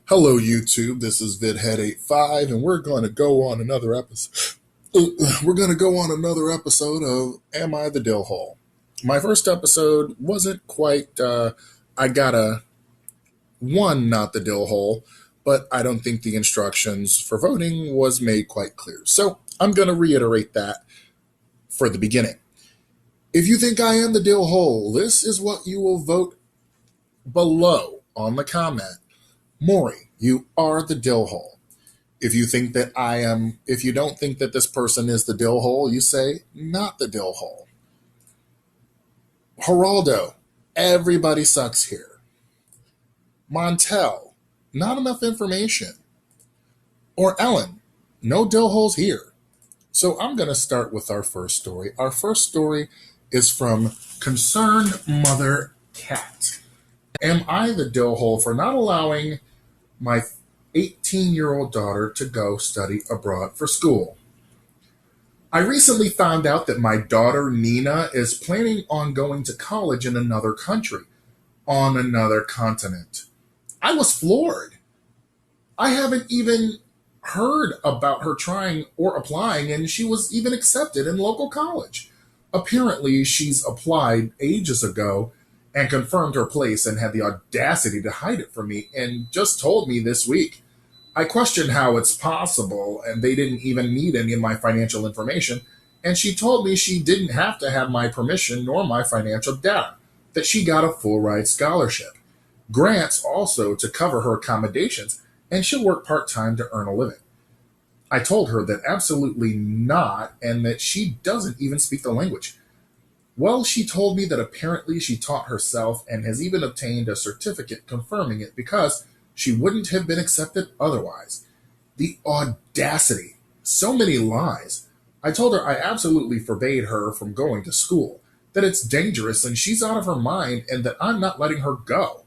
Hello, YouTube. This is VidHead85, and we're going to go on another episode. We're going to go on another episode of Am I the Dillhole? My first episode wasn't quite. I got a one, not the Dillhole, but I don't think the instructions for voting was made quite clear. So I'm going to reiterate that for the beginning. If you think I am the Dillhole, this is what you will vote below on the comment. Maury, you are the Dillhole. If you don't think that this person is the Dillhole, you say not the Dillhole. Geraldo, everybody sucks here. Montel, not enough information. Or Ellen, no Dillholes here. So I'm going to start with our first story. Our first story is from Concerned Mother Cat. Am I the Dillhole for not allowing my 18-year-old daughter to go study abroad for school? I recently found out that my daughter Nina is planning on going to college in another country, on another continent. I was floored. I haven't even heard about her trying or applying, and she was even accepted in local college. Apparently, she's applied ages ago and confirmed her place and had the audacity to hide it from me and just told me this week. I questioned how it's possible, and they didn't even need any of my financial information, and she told me she didn't have to have my permission nor my financial data, that she got a full-ride scholarship. Grants also to cover her accommodations, and she'll work part-time to earn a living. I told her that absolutely not, and that she doesn't even speak the language. Well, she told me that apparently she taught herself and has even obtained a certificate confirming it because she wouldn't have been accepted otherwise. The audacity. So many lies. I told her I absolutely forbade her from going to school, that it's dangerous and she's out of her mind and that I'm not letting her go.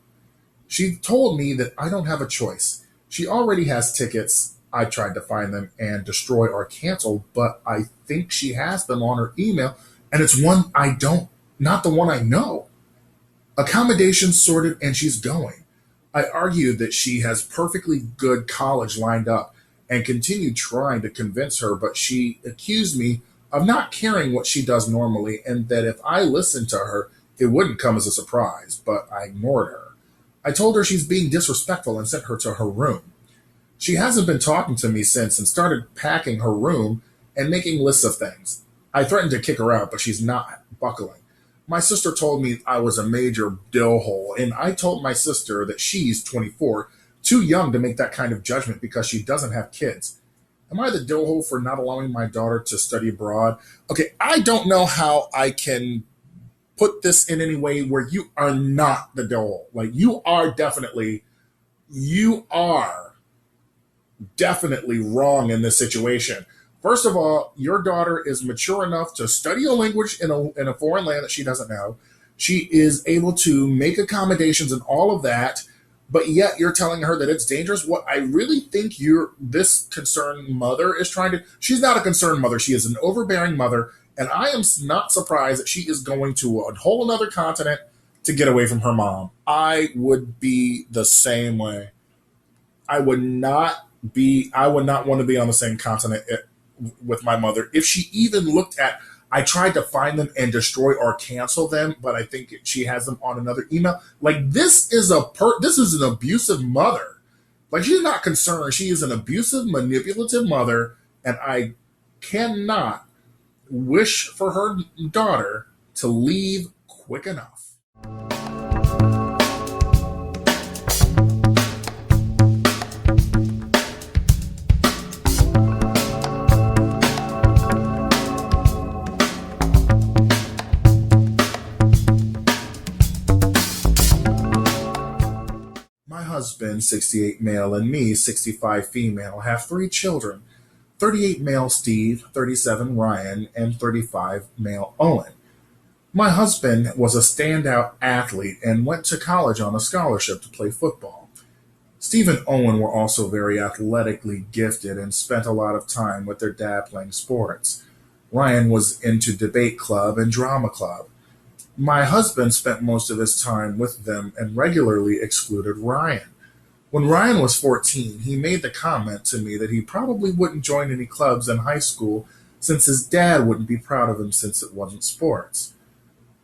She told me that I don't have a choice. She already has tickets. I tried to find them and destroy or cancel, but I think she has them on her email, and it's one not the one I know. Accommodations sorted and she's going. I argued that she has perfectly good college lined up and continued trying to convince her, but she accused me of not caring what she does normally and that if I listened to her, it wouldn't come as a surprise, but I ignored her. I told her she's being disrespectful and sent her to her room. She hasn't been talking to me since and started packing her room and making lists of things. I threatened to kick her out, but she's not buckling. My sister told me I was a major dillhole, and I told my sister that she's 24, too young to make that kind of judgment because she doesn't have kids. Am I the dillhole for not allowing my daughter to study abroad? Okay, I don't know how I can put this in any way where you are not the dillhole. Like, you are definitely wrong in this situation. First of all, your daughter is mature enough to study a language in a foreign land that she doesn't know. She is able to make accommodations and all of that, but yet you're telling her that it's dangerous. What I really think this concerned mother is trying to, she's not a concerned mother. She is an overbearing mother, and I am not surprised that she is going to a whole another continent to get away from her mom. I would be the same way. I would not want to be on the same continent with my mother. If she even looked at, I tried to find them and destroy or cancel them, but I think she has them on another email. Like, this is an abusive mother. Like, she's not concerned. She is an abusive, manipulative mother, and I cannot wish for her daughter to leave quick enough. My husband, 68 male, and me, 65 female, have 3 children, 38 male Steve, 37 Ryan, and 35 male Owen. My husband was a standout athlete and went to college on a scholarship to play football. Steve and Owen were also very athletically gifted and spent a lot of time with their dad playing sports. Ryan was into debate club and drama club. My husband spent most of his time with them and regularly excluded Ryan. When Ryan was 14, he made the comment to me that he probably wouldn't join any clubs in high school since his dad wouldn't be proud of him since it wasn't sports.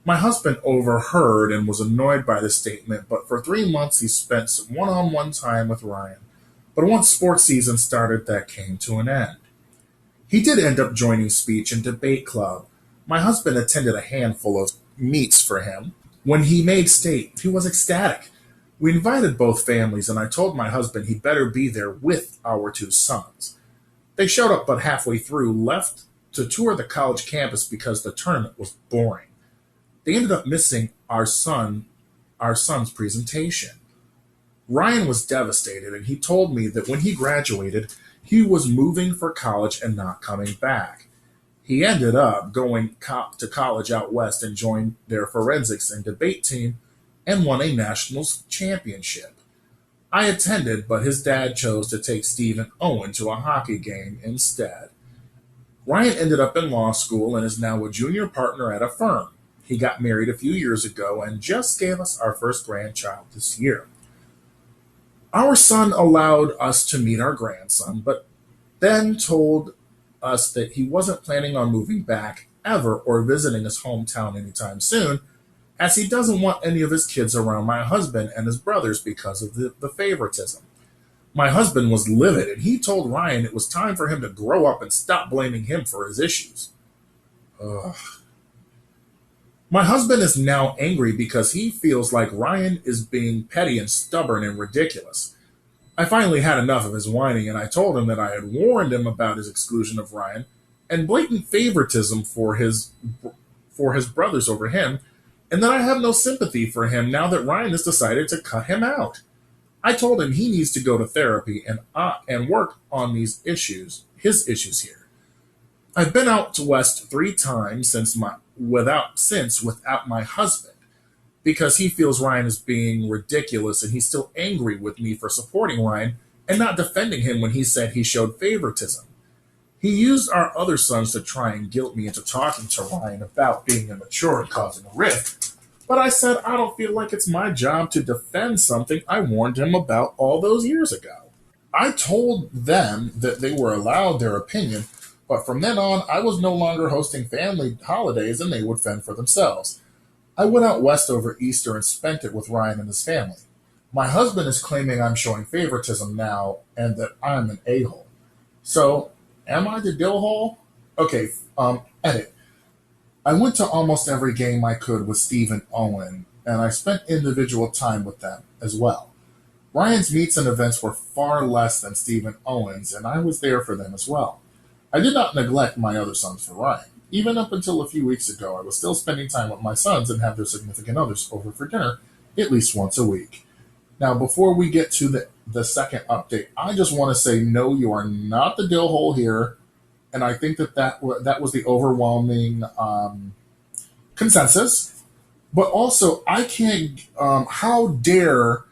My husband overheard and was annoyed by the statement, but for 3 months he spent some one on one time with Ryan. But once sports season started, that came to an end. He did end up joining speech and debate club. My husband attended a handful of meets for him. When he made state, he was ecstatic. We invited both families, and I told my husband he'd better be there with our two sons. They showed up, but halfway through left to tour the college campus because the tournament was boring. They ended up missing our son's presentation. Ryan was devastated, and he told me that when he graduated, he was moving for college and not coming back. He ended up going to college out west and joined their forensics and debate team and won a national championship. I attended, but his dad chose to take Stephen Owen to a hockey game instead. Ryan ended up in law school and is now a junior partner at a firm. He got married a few years ago and just gave us our first grandchild this year. Our son allowed us to meet our grandson, but then told us that he wasn't planning on moving back ever or visiting his hometown anytime soon, as he doesn't want any of his kids around my husband and his brothers because of the favoritism. My husband was livid, and he told Ryan it was time for him to grow up and stop blaming him for his issues. Ugh. My husband is now angry because he feels like Ryan is being petty and stubborn and ridiculous. I finally had enough of his whining, and I told him that I had warned him about his exclusion of Ryan and blatant favoritism for his brothers over him, and that I have no sympathy for him now that Ryan has decided to cut him out. I told him he needs to go to therapy and work on his issues here. I've been out to West 3 times without my husband because he feels Ryan is being ridiculous, and he's still angry with me for supporting Ryan and not defending him when he said he showed favoritism. He used our other sons to try and guilt me into talking to Ryan about being immature and causing a rift. But I said I don't feel like it's my job to defend something I warned him about all those years ago. I told them that they were allowed their opinion, but from then on, I was no longer hosting family holidays and they would fend for themselves. I went out west over Easter and spent it with Ryan and his family. My husband is claiming I'm showing favoritism now and that I'm an a-hole. So, am I the dillhole? Okay, edit. I went to almost every game I could with Steve and Owen, and I spent individual time with them as well. Ryan's meets and events were far less than Steve and Owen's, and I was there for them as well. I did not neglect my other sons for Ryan. Even up until a few weeks ago, I was still spending time with my sons and have their significant others over for dinner at least once a week. Now, before we get to the second update, I just want to say, no, you are not the dill hole here. And I think that was the overwhelming consensus. But also, I can't, how dare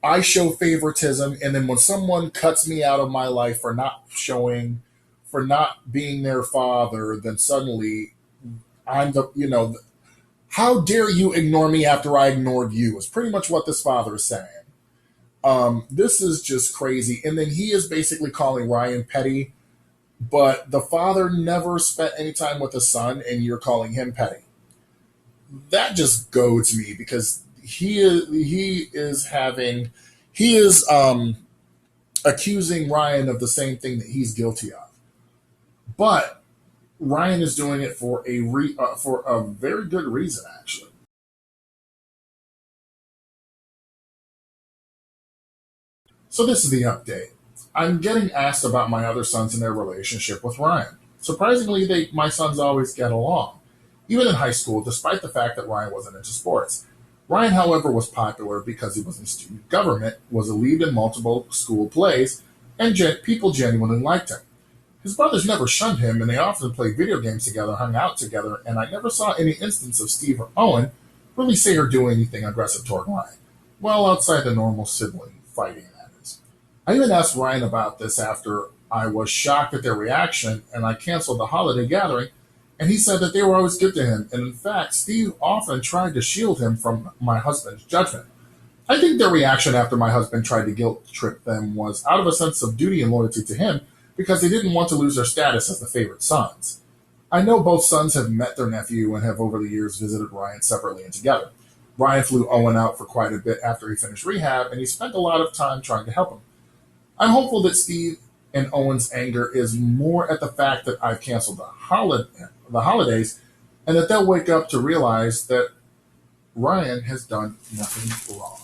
I show favoritism, and then when someone cuts me out of my life for not being their father, then suddenly I'm how dare you ignore me after I ignored you, is pretty much what this father is saying. This is just crazy. And then he is basically calling Ryan petty, but the father never spent any time with his son, and you're calling him petty. That just goads me because he is accusing Ryan of the same thing that he's guilty of. But Ryan is doing it for a very good reason, actually. So this is the update. I'm getting asked about my other sons and their relationship with Ryan. Surprisingly, my sons always get along, even in high school, despite the fact that Ryan wasn't into sports. Ryan, however, was popular because he was in student government, was a lead in multiple school plays, and people genuinely liked him. His brothers never shunned him, and they often played video games together, hung out together, and I never saw any instance of Steve or Owen really say or do anything aggressive toward Ryan. Well, outside the normal sibling fighting, that is. I even asked Ryan about this after I was shocked at their reaction, and I canceled the holiday gathering, and he said that they were always good to him, and in fact, Steve often tried to shield him from my husband's judgment. I think their reaction after my husband tried to guilt trip them was out of a sense of duty and loyalty to him because they didn't want to lose their status as the favorite sons. I know both sons have met their nephew and have over the years visited Ryan separately and together. Ryan flew Owen out for quite a bit after he finished rehab, and he spent a lot of time trying to help him. I'm hopeful that Steve and Owen's anger is more at the fact that I've canceled the holidays and that they'll wake up to realize that Ryan has done nothing wrong.